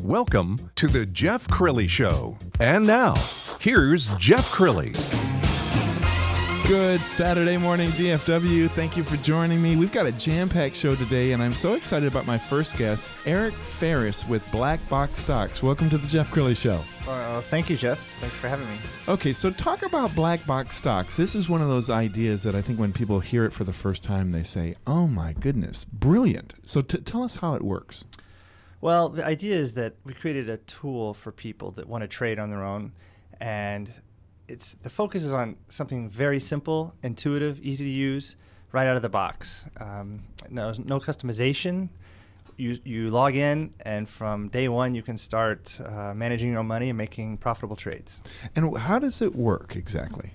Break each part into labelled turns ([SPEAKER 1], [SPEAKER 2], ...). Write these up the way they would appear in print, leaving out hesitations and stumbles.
[SPEAKER 1] Welcome to the Jeff Crilley Show. And now, here's Jeff Crilley.
[SPEAKER 2] Good Saturday morning, DFW. Thank you for joining me. We've got a jam-packed show today, and I'm so excited about my first guest, Eric Ferris with Black Box Stocks. Welcome to the Jeff Crilley Show.
[SPEAKER 3] Thank you, Jeff. Thanks for having me.
[SPEAKER 2] Okay, so talk about Black Box Stocks. This is one of those ideas that I think when people hear it for the first time, they say, oh my goodness, brilliant. So tell us how it works.
[SPEAKER 3] Well, the idea is that we created a tool for people that want to trade on their own, and the focus is on something very simple, intuitive, easy to use, right out of the box. No customization. You log in, and from day one, you can start managing your own money and making profitable trades.
[SPEAKER 2] And how does it work exactly?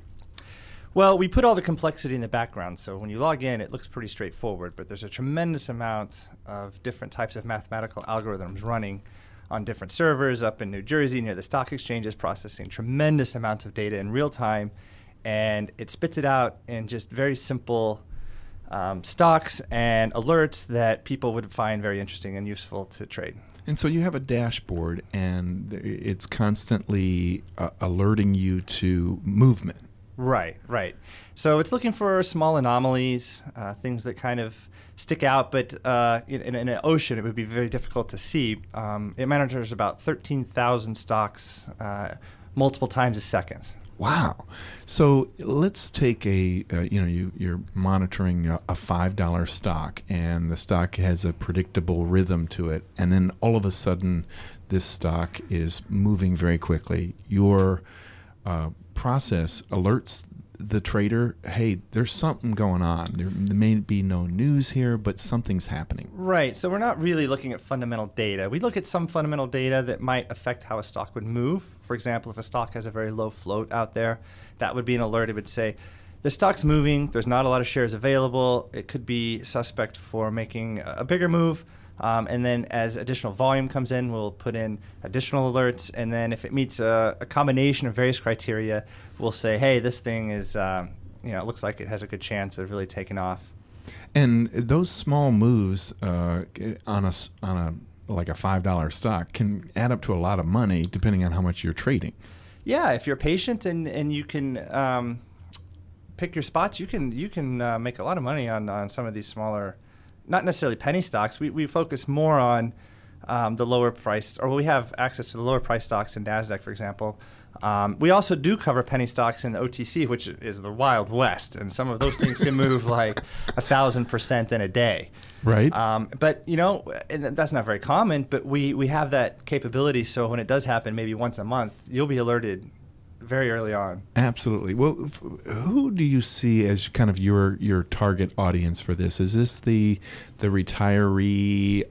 [SPEAKER 3] Well, we put all the complexity in the background, so when you log in, it looks pretty straightforward, but there's a tremendous amount of different types of mathematical algorithms running on different servers up in New Jersey near the stock exchanges, processing tremendous amounts of data in real time, and it spits it out in just very simple stocks and alerts that people would find very interesting and useful to trade.
[SPEAKER 2] And so you have a dashboard, and it's constantly alerting you to movement.
[SPEAKER 3] Right. So it's looking for small anomalies, things that kind of stick out, but in an ocean, it would be very difficult to see. It monitors about 13,000 stocks multiple times a second.
[SPEAKER 2] Wow. So let's take you're monitoring a $5 stock, and the stock has a predictable rhythm to it, and then all of a sudden this stock is moving very quickly. Your process alerts the trader, hey, there's something going on. There may be no news here, but something's happening.
[SPEAKER 3] Right. So we're not really looking at fundamental data. We look at some fundamental data that might affect how a stock would move. For example, if a stock has a very low float out there, that would be an alert. It would say, the stock's moving, there's not a lot of shares available. It could be suspect for making a bigger move. And then as additional volume comes in, we'll put in additional alerts. And then if it meets a combination of various criteria, we'll say, hey, this thing is, it looks like it has a good chance of really taking off.
[SPEAKER 2] And those small moves on a like a $5 stock can add up to a lot of money depending on how much you're trading. Yeah,
[SPEAKER 3] if you're patient and you can pick your spots, you can make a lot of money on some of these smaller, not necessarily penny stocks. We focus more on the lower priced, or we have access to the lower price stocks in NASDAQ, for example. We also do cover penny stocks in the OTC, which is the Wild West, and some of those things can move like 1,000% in a day.
[SPEAKER 2] Right.
[SPEAKER 3] But, and that's not very common, but we have that capability, so when it does happen maybe once a month, you'll be alerted very early on.
[SPEAKER 2] Absolutely. Well, who do you see as kind of your target audience for this? Is this the retiree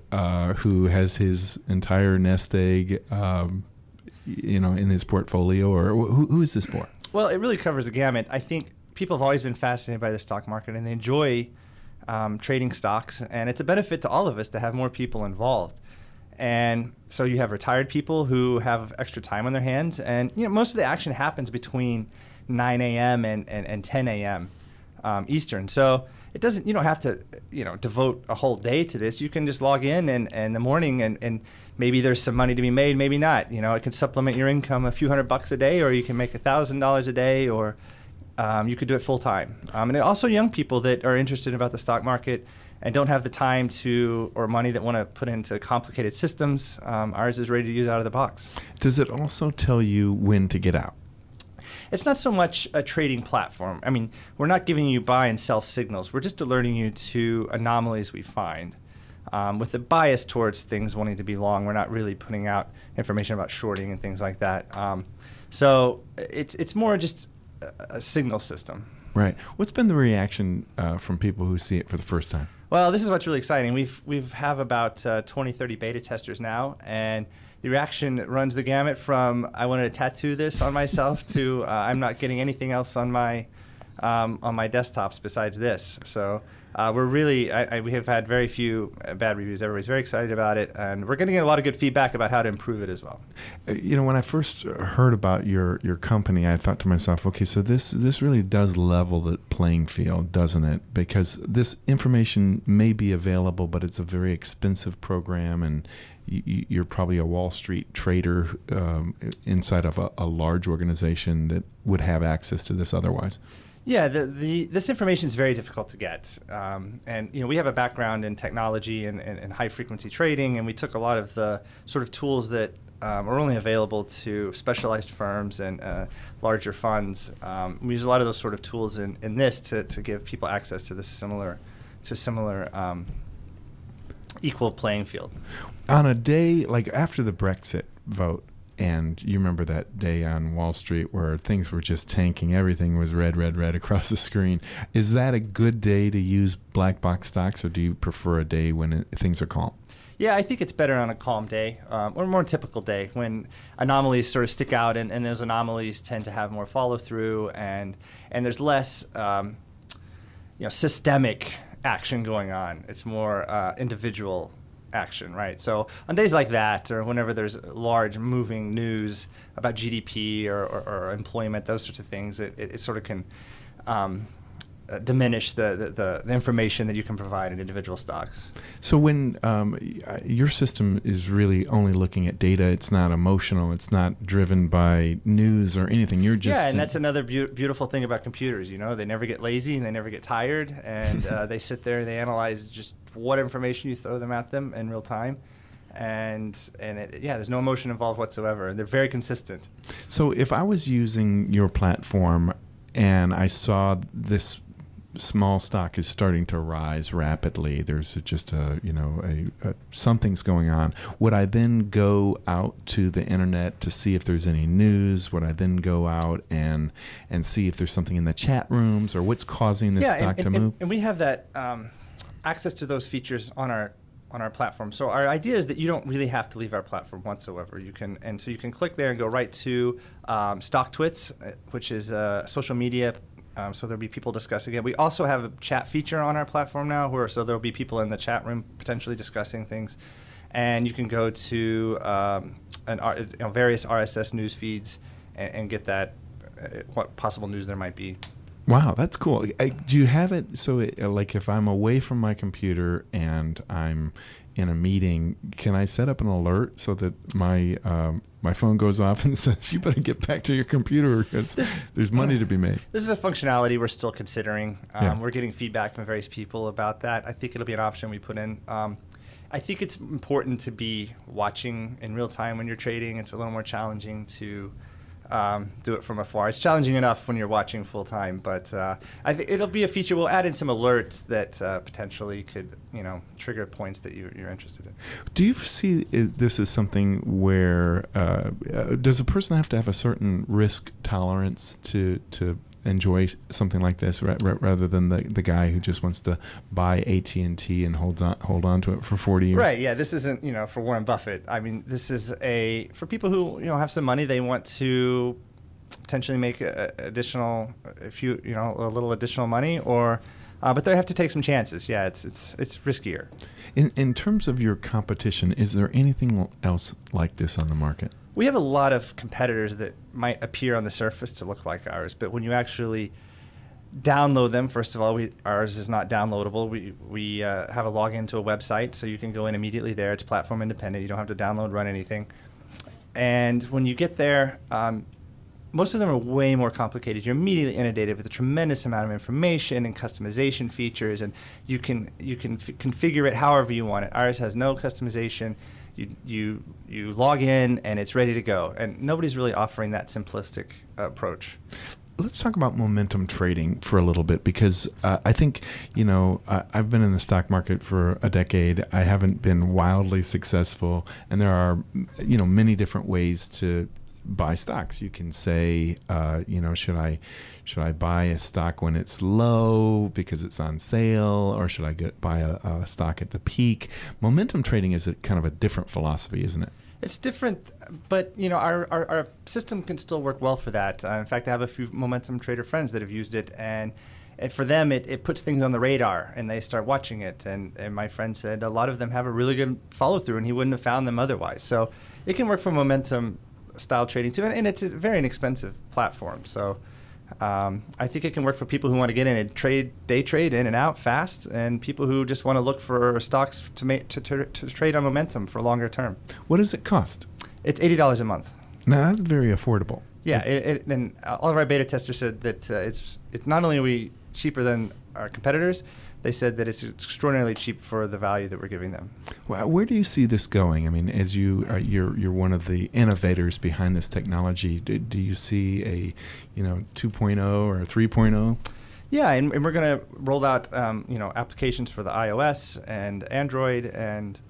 [SPEAKER 2] who has his entire nest egg, in his portfolio, or who is this for?
[SPEAKER 3] Well, it really covers the gamut. I think people have always been fascinated by the stock market, and they enjoy trading stocks, and it's a benefit to all of us to have more people involved. And so you have retired people who have extra time on their hands, and most of the action happens between 9 a.m. and 10 a.m. Eastern. So it doesn't. You don't have to devote a whole day to this. You can just log in and in the morning, and maybe there's some money to be made, maybe not. It can supplement your income a few $100 a day, or you can make $1,000 a day, or you could do it full time. And also young people that are interested about the stock market and don't have the time or money that want to put into complicated systems, ours is ready to use out of the box.
[SPEAKER 2] Does it also tell you when to get out?
[SPEAKER 3] It's not so much a trading platform. I mean, we're not giving you buy and sell signals. We're just alerting you to anomalies we find. With the bias towards things wanting to be long, we're not really putting out information about shorting and things like that. So it's more just a signal system.
[SPEAKER 2] Right. What's been the reaction from people who see it for the first time?
[SPEAKER 3] Well, this is what's really exciting. We've have about 20, 30 beta testers now, and the reaction runs the gamut from I wanted to tattoo this on myself to I'm not getting anything else on my desktops besides this. So we're really we have had very few bad reviews. Everybody's very excited about it, and we're getting a lot of good feedback about how to improve it as well.
[SPEAKER 2] When I first heard about your company, I thought to myself, okay, so this really does level the playing field, doesn't it? Because this information may be available, but it's a very expensive program, and you're probably a Wall Street trader inside of a large organization that would have access to this otherwise.
[SPEAKER 3] Yeah, this information is very difficult to get, and we have a background in technology and high frequency trading, and we took a lot of the sort of tools that are only available to specialized firms and larger funds. We use a lot of those sort of tools in this to give people access to this similar equal playing field.
[SPEAKER 2] On a day like after the Brexit vote, and you remember that day on Wall Street where things were just tanking, everything was red across the screen. Is that a good day to use black box stocks, or do you prefer a day when things are calm?
[SPEAKER 3] Yeah, I think it's better on a calm day or a more typical day when anomalies sort of stick out, and those anomalies tend to have more follow through, and there's less systemic action going on. It's more individual action, right? So on days like that, or whenever there's large moving news about GDP or employment, those sorts of things, it sort of can diminish the information that you can provide in individual stocks.
[SPEAKER 2] So when your system is really only looking at data, it's not emotional, it's not driven by news or anything. You're just
[SPEAKER 3] and that's another beautiful thing about computers. They never get lazy and they never get tired, and they sit there and they analyze just what information you throw them at them in real time. And there's no emotion involved whatsoever, and they're very consistent.
[SPEAKER 2] So if I was using your platform and I saw this small stock is starting to rise rapidly, there's just something's going on, would I then go out to the internet to see if there's any news? Would I then go out and see if there's something in the chat rooms, or what's causing this stock to move?
[SPEAKER 3] And we have that access to those features on our platform. So our idea is that you don't really have to leave our platform whatsoever. You can click there and go right to StockTwits, which is social media. So there'll be people discussing it. We also have a chat feature on our platform now, so there'll be people in the chat room potentially discussing things. And you can go to various RSS news feeds and get that what possible news there might be.
[SPEAKER 2] Wow, that's cool. Do you have it so like if I'm away from my computer and I'm in a meeting, can I set up an alert so that my phone goes off and says, you better get back to your computer because there's money to be made?
[SPEAKER 3] This is a functionality we're still considering. We're getting feedback from various people about that. I think it'll be an option we put in. I think it's important to be watching in real time when you're trading. It's a little more challenging to do it from afar. It's challenging enough when you're watching full time, but I think it'll be a feature. We'll add in some alerts that potentially could, trigger points that you're interested in.
[SPEAKER 2] Do you see this as something where does a person have to have a certain risk tolerance to enjoy something like this, rather than the guy who just wants to buy AT&T and hold on to it for 40 years?
[SPEAKER 3] Right. Yeah. This isn't for Warren Buffett. I mean, this is for people who have some money. They want to potentially make a little additional money, but they have to take some chances. Yeah, it's riskier.
[SPEAKER 2] In terms of your competition, is there anything else like this on the market?
[SPEAKER 3] We have a lot of competitors that might appear on the surface to look like ours, but when you actually download them, first of all, ours is not downloadable. We have a login to a website, so you can go in immediately there. It's platform independent. You don't have to download, run anything. And when you get there, most of them are way more complicated. You're immediately inundated with a tremendous amount of information and customization features, and you can configure it however you want it. Ours has no customization. You log in and it's ready to go, and nobody's really offering that simplistic approach.
[SPEAKER 2] Let's talk about momentum trading for a little bit, because I think I've been in the stock market for a decade. I haven't been wildly successful, and there are many different ways to buy stocks. You can say, should I buy a stock when it's low because it's on sale, or should I buy a stock at the peak? Momentum trading is kind of a different philosophy, isn't it?
[SPEAKER 3] It's different, but our system can still work well for that. In fact, I have a few momentum trader friends that have used it, and for them, it puts things on the radar, and they start watching it. And my friend said a lot of them have a really good follow through, and he wouldn't have found them otherwise. So it can work for momentum style trading too, and it's a very inexpensive platform. So I think it can work for people who want to get in and day trade in and out fast, and people who just want to look for stocks to trade on momentum for longer term.
[SPEAKER 2] What does it cost?
[SPEAKER 3] It's $80 a month.
[SPEAKER 2] Now, that's very affordable.
[SPEAKER 3] Yeah, and all of our beta testers said that it's not only are we cheaper than our competitors, they said that it's extraordinarily cheap for the value that we're giving them.
[SPEAKER 2] Well, where do you see this going? I mean, as you're one of the innovators behind this technology, do you see a 2.0 or a 3.0?
[SPEAKER 3] Yeah, and we're going to roll out applications for the iOS and Android, and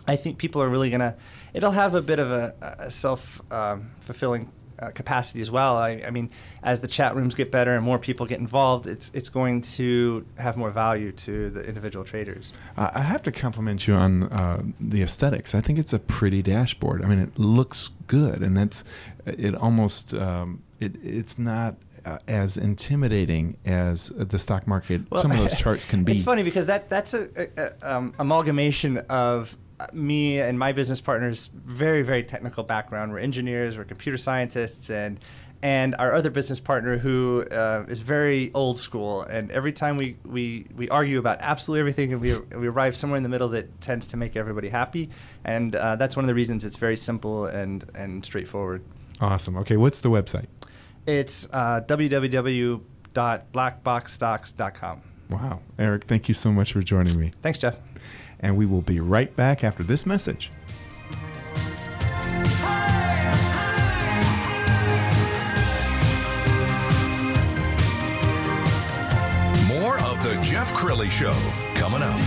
[SPEAKER 3] I think people are really going to. It'll have a bit of a self-fulfilling capacity as well. I mean, as the chat rooms get better and more people get involved, it's going to have more value to the individual traders.
[SPEAKER 2] I have to compliment you on the aesthetics. I think it's a pretty dashboard. I mean, it looks good, and it's not as intimidating as the stock market. Well, some of those charts can be.
[SPEAKER 3] It's funny because that's a amalgamation of me and my business partners' very, very technical background. We're engineers, we're computer scientists, and our other business partner who is very old school. And every time we argue about absolutely everything, and we arrive somewhere in the middle that tends to make everybody happy. And that's one of the reasons it's very simple and straightforward.
[SPEAKER 2] Awesome. Okay, what's the website?
[SPEAKER 3] It's www.blackboxstocks.com.
[SPEAKER 2] Wow. Eric, thank you so much for joining me.
[SPEAKER 3] Thanks, Jeff.
[SPEAKER 2] And we will be right back after this message.
[SPEAKER 1] More of The Jeff Crilley Show coming up.